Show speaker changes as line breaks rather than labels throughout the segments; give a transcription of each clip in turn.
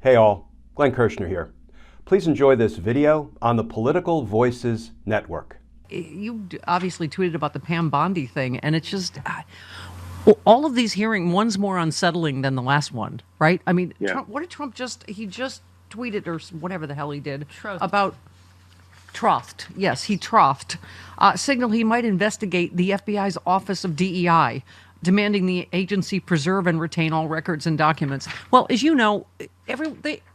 Hey all, Glenn Kirschner here. Please enjoy this video on the Political Voices Network.
You obviously tweeted about the Pam Bondi thing, and it's just all of these hearings. One's more unsettling than the last one, right? I mean,
Yeah.
Trump, what did Trump he just tweeted or whatever the hell he did about Troughed. Yes, he troughed. Signal he might investigate the FBI's Office of DEI, demanding the agency preserve and retain all records and documents. Well, as you know,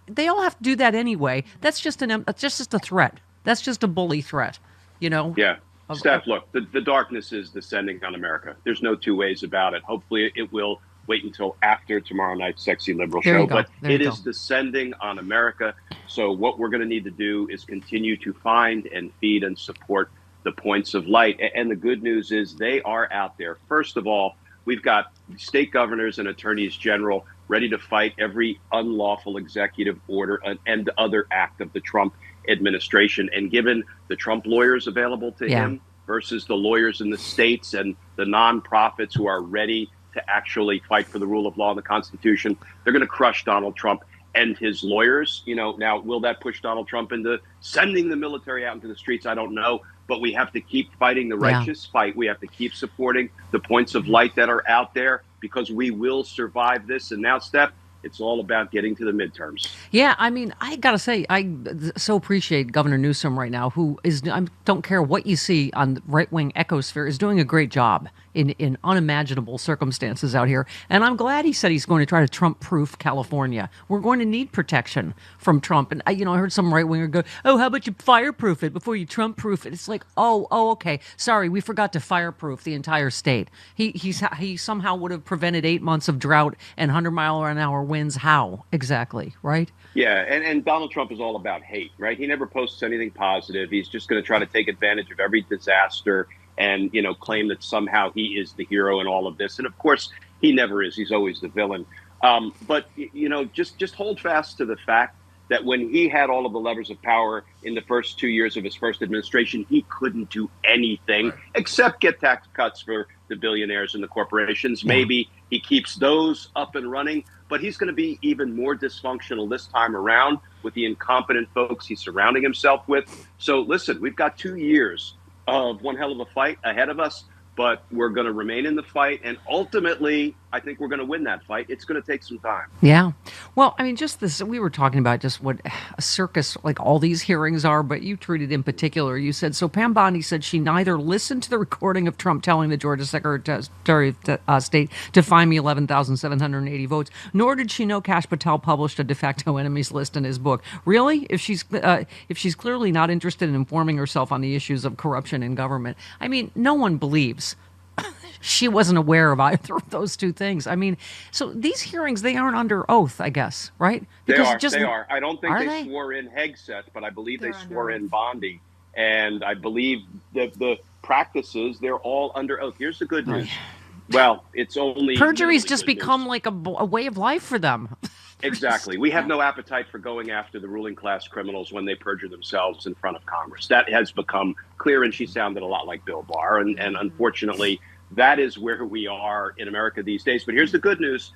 they all have to do that anyway. That's just a threat. That's just a bully threat, you know?
Yeah. Steph, look, the darkness is descending on America. There's no two ways about it. Hopefully it will wait until after tomorrow night's Sexy Liberal show. But it is descending on America. So what we're going to need to do is continue to find and feed and support the points of light. And the good news is they are out there. First of all, we've got state governors and attorneys general ready to fight every unlawful executive order and other act of the Trump administration. And given the Trump lawyers available to him versus the lawyers in the states and the nonprofits who are ready to actually fight for the rule of law and the Constitution, they're going to crush Donald Trump and his lawyers. You know, now, will that push Donald Trump into sending the military out into the streets? I don't know. But we have to keep fighting the righteous fight. We have to keep supporting the points of light that are out there because we will survive this. And now, Steph, it's all about getting to the midterms. Yeah, I mean, I got to say, I so appreciate Governor Newsom right now, who is, I don't care what you see on the right-wing ecosphere, is doing a great job in unimaginable circumstances out here. And I'm glad he said he's going to try to Trump-proof California. We're going to need protection from Trump. And, I heard some right-winger go, oh, how about you fireproof it before you Trump-proof it? It's like, oh, okay. Sorry, we forgot to fireproof the entire state. He somehow would have prevented 8 months of drought and 100-mile-an-hour winds. How exactly, right? Yeah, and Donald Trump is all about hate, right? He never posts anything positive. He's just going to try to take advantage of every disaster and, claim that somehow he is the hero in all of this. And of course, he never is. He's always the villain. But just hold fast to the fact that when he had all of the levers of power in the first 2 years of his first administration, he couldn't do anything except get tax cuts for the billionaires and the corporations. Maybe he keeps those up and running, but he's going to be even more dysfunctional this time around with the incompetent folks he's surrounding himself with. So listen, we've got 2 years of one hell of a fight ahead of us, but we're going to remain in the fight. And ultimately, I think we're going to win that fight. It's going to take some time. Yeah. Well, I mean, just this, we were talking about just what a circus, like all these hearings are, but you treated in particular, you said, so Pam Bondi said she neither listened to the recording of Trump telling the Georgia Secretary of State to find me 11,780 votes, nor did she know Kash Patel published a de facto enemies list in his book. Really? If she's clearly not interested in informing herself on the issues of corruption in government, I mean, no one believes she wasn't aware of either of those two things. I mean, so these hearings, they aren't under oath, I guess, right? Because they are. I don't think they swore in Hegseth, but I believe they swore in Bondi. And I believe the practices, they're all under oath. Here's the good news. Well, it's only... Perjury's just become like a way of life for them. Exactly. We have no appetite for going after the ruling class criminals when they perjure themselves in front of Congress. That has become clear, and she sounded a lot like Bill Barr. And unfortunately, that is where we are in America these days. But here's the good news.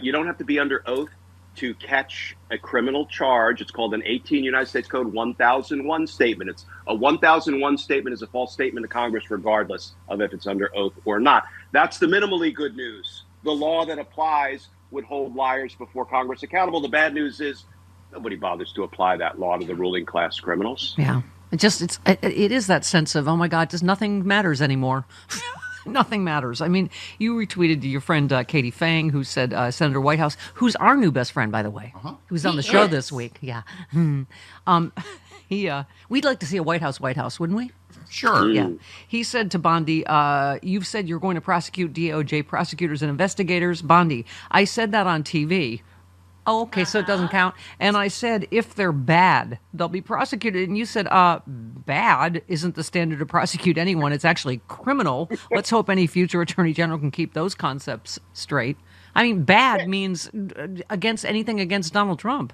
You don't have to be under oath to catch a criminal charge. It's called an 18 United States Code 1001 statement. It's a 1001 statement is a false statement to Congress, regardless of if it's under oath or not. That's the minimally good news. The law that applies would hold liars before Congress accountable. The bad news is nobody bothers to apply that law to the ruling class criminals. Yeah. It is that sense of, oh my God, nothing matters anymore. Nothing matters. I mean, you retweeted to your friend Katie Fang, who said Senator Whitehouse, who's our new best friend, by the way, who's on the show this week. Yeah. We'd like to see a White House, wouldn't we? Sure. Yeah. He said to Bondi, you've said you're going to prosecute DOJ prosecutors and investigators. Bondi, I said that on TV. Oh, okay, so it doesn't count. And I said, if they're bad, they'll be prosecuted. And you said, bad isn't the standard to prosecute anyone. It's actually criminal. Let's hope any future attorney general can keep those concepts straight. I mean, bad means anything against Donald Trump.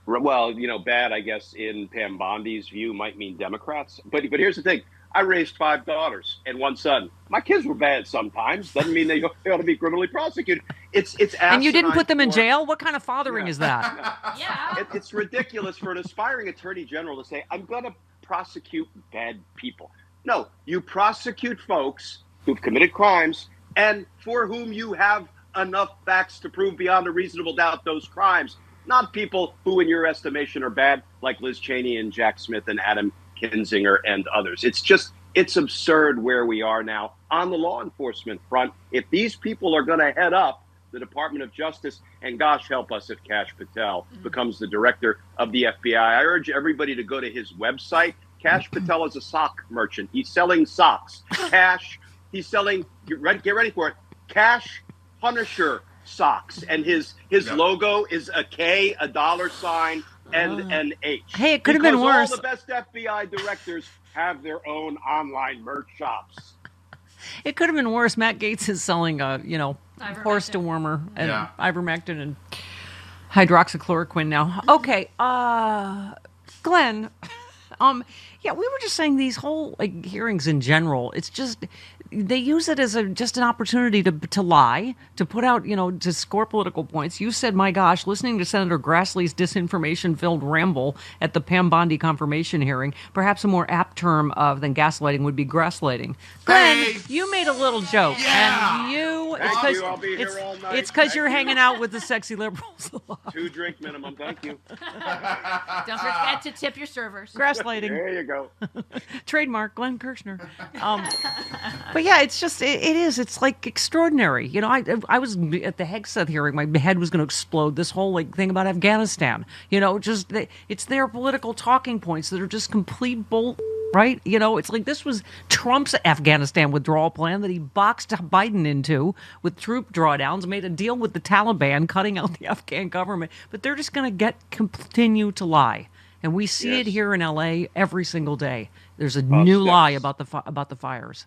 Well, bad, I guess, in Pam Bondi's view might mean Democrats. But here's the thing. I raised 5 daughters and 1 son. My kids were bad sometimes. Doesn't mean they ought to be criminally prosecuted. It's
and you didn't put them in jail? What kind of fathering is that?
Yeah. It's ridiculous for an aspiring attorney general to say, I'm going to prosecute bad people. No, you prosecute folks who've committed crimes and for whom you have enough facts to prove beyond a reasonable doubt those crimes, not people who, in your estimation, are bad, like Liz Cheney and Jack Smith and Adam Kinzinger and others. It's absurd where we are now on the law enforcement front. If these people are going to head up the Department of Justice, and gosh help us if Kash Patel becomes the director of the FBI. I urge everybody to go to his website. Kash Patel is a sock merchant. He's selling socks. He's selling, get ready for it, Kash Punisher socks. And his logo is a K, a $, and an H.
Hey, it could have been worse.
All the best FBI directors have their own online merch shops.
It could have been worse. Matt Gaetz is selling horse dewormer and ivermectin and hydroxychloroquine now. Okay, Glenn. We were just saying these whole hearings in general. It's just they use it as just an opportunity to lie, to put out, to score political points. You said, my gosh, listening to Senator Grassley's disinformation-filled ramble at the Pam Bondi confirmation hearing, perhaps a more apt term than gaslighting would be grasslighting. Glenn, you made a little joke, and it's because you're hanging out with the sexy liberals a lot.
2 drink minimum, thank you.
Don't forget to tip your servers.
Gaslighting.
There you go.
Trademark, Glenn Kirschner. But yeah, it's just, it's like extraordinary. I was at the Hegseth hearing, my head was going to explode. This whole thing about Afghanistan, it's their political talking points that are just complete bull. Right? It's like this was Trump's Afghanistan withdrawal plan that he boxed Biden into with troop drawdowns, made a deal with the Taliban, cutting out the Afghan government. But they're just going to continue to lie. And we see it here in L.A. every single day. There's a new lie about the fires.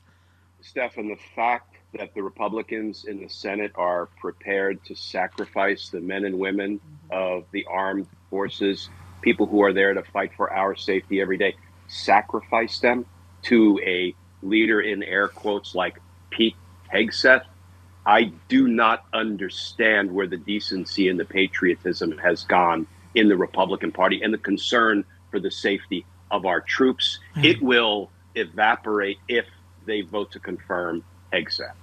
Stephan, the fact that the Republicans in the Senate are prepared to sacrifice the men and women of the armed forces, people who are there to fight for our safety every day, sacrifice them to a leader in air quotes like Pete Hegseth, I do not understand where the decency and the patriotism has gone in the Republican Party and the concern for the safety of our troops. It will evaporate if they vote to confirm Hegseth.